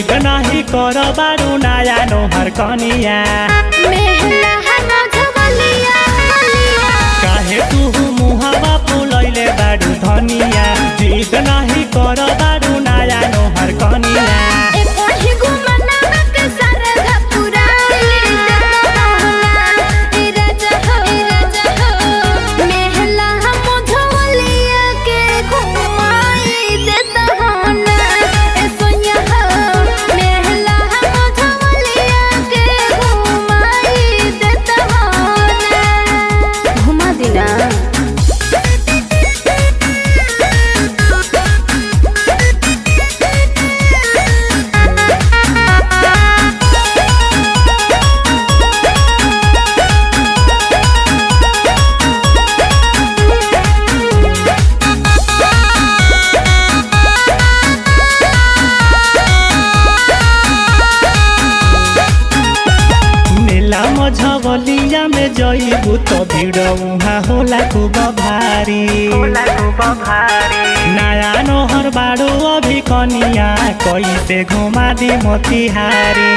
जीत नहीं कर बारू नया नोहर कनिया काहे तू मुहावा फुलैले बारू धनिया जीत नहीं कर बारू नया नोहर कनिया झवलिया में जईबू तो भीड़ उहाँ होला खूब भारी नया नोहर बाड़ू अभी कनिया कैसे घुमा दी मोतिहारी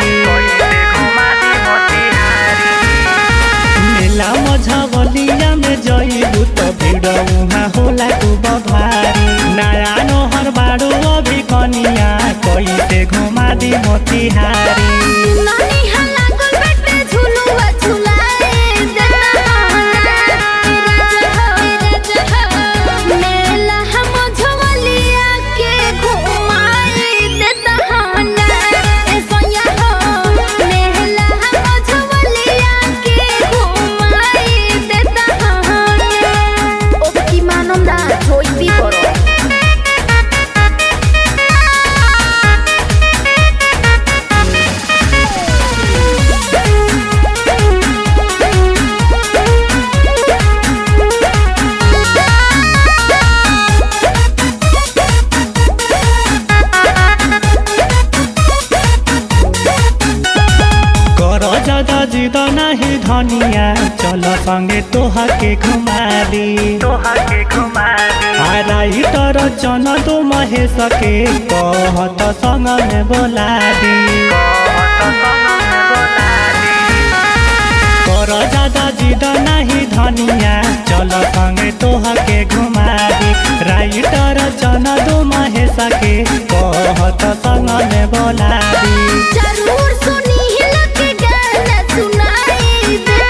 मेला मझवलिया में जईबू तो भीड़ उहाँ होला खूब भारी नया नोहर बाड़ू अभी कनिया कैसे घुमा दी मोतिहारी जिद नहीं धनिया चल संगे तोहा के घुमा दी राइटर चन तो महेश के कहत संग में बोला दी कर ज्यादा जिद नहीं धनिया चल संगे तोहा के घुमा दी राइटर चन तो महेश के कहत संग में बोला दी जरूर सुनी हिल के गाना सुनाई दे।